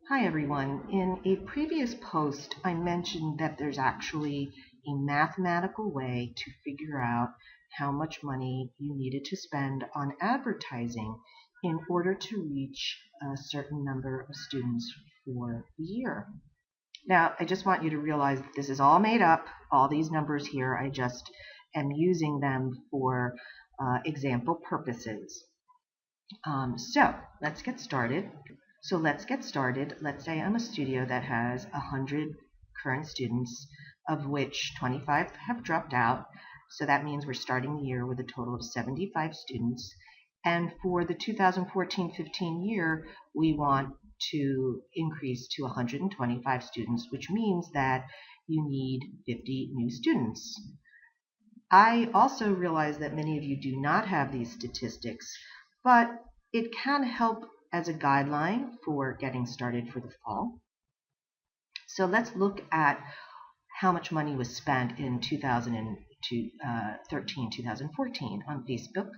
Hi everyone. In a previous post, I mentioned that there's actually a mathematical way to figure out how much money you needed to spend on advertising in order to reach a certain number of students for the year. Now, I just want you to realize that this is all made up, all these numbers here. I just am using them for example purposes. So let's get started. Let's say I'm a studio that has 100 current students, of which 25 have dropped out. So that means we're starting the year with a total of 75 students. And for the 2014-15 year, we want to increase to 125 students, which means that you need 50 new students. I also realize that many of you do not have these statistics, but it can help as a guideline for getting started for the fall. So let's look at how much money was spent in 2013-2014 on Facebook.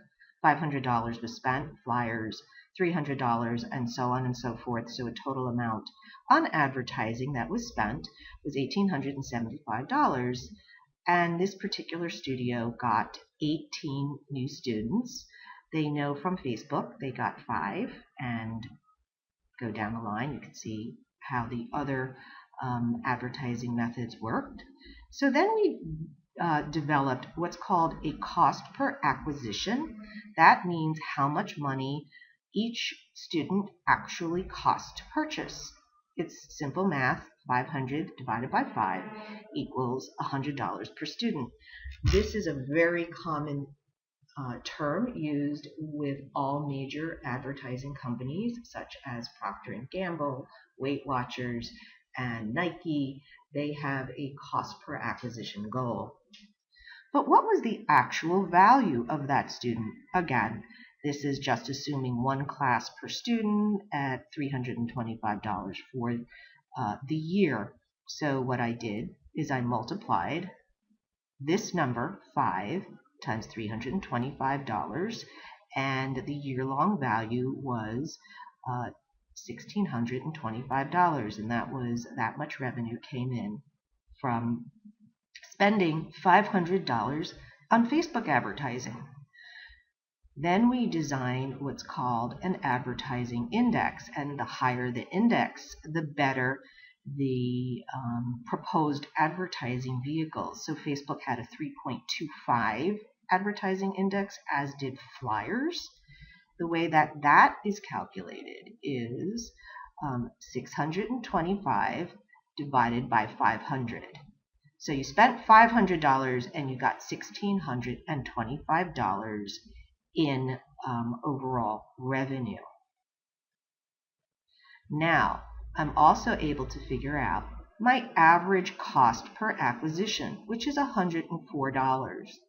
$500 was spent, flyers, $300, and so on and so forth. So a total amount on advertising that was spent was $1,875. And this particular studio got 18 new students. They know from Facebook they got 5, and go down the line you can see how the other advertising methods worked. So then we developed what's called a cost per acquisition. That means how much money each student actually costs to purchase. It's simple math. 500 divided by 5 equals $100 per student. This is a very common term used with all major advertising companies such as Procter & Gamble, Weight Watchers, and Nike. They have a cost per acquisition goal. But what was the actual value of that student? Again, this is just assuming one class per student at $325 for the year. So what I did is I multiplied this number, 5, times $325, and the year-long value was $1,625, and that much revenue came in from spending $500 on Facebook advertising. Then we designed what's called an advertising index, and the higher the index, the better the proposed advertising vehicles. So Facebook had a 3.25 advertising index, as did flyers. The way that is calculated is 625 divided by 500. So you spent $500 and you got $1,625 in overall revenue. Now, I'm also able to figure out my average cost per acquisition, which is $104.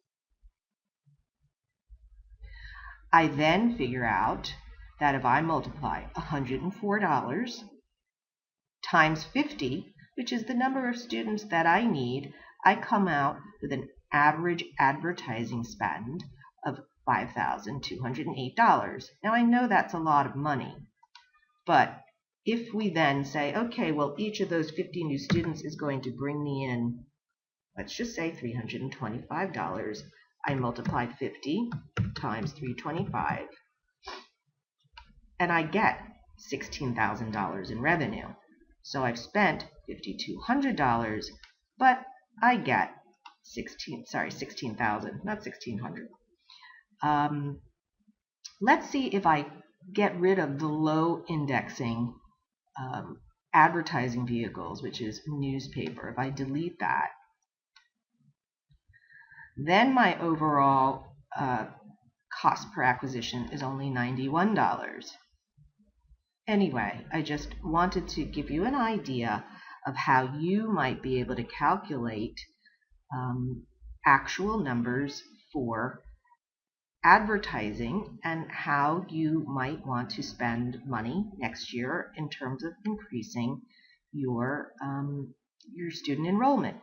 I then figure out that if I multiply $104 times 50, which is the number of students that I need, I come out with an average advertising spend of $5,208. Now I know that's a lot of money, but if we then say, okay, well, each of those 50 new students is going to bring me in, let's just say $325. I multiplied 50 times 325, and I get $16,000 in revenue. So I've spent $5,200, but I get $16,000, not $1,600. Let's see if I get rid of the low indexing advertising vehicles, which is newspaper. If I delete that, then my overall cost per acquisition is only $91. Anyway, I just wanted to give you an idea of how you might be able to calculate actual numbers for advertising and how you might want to spend money next year in terms of increasing your student enrollment.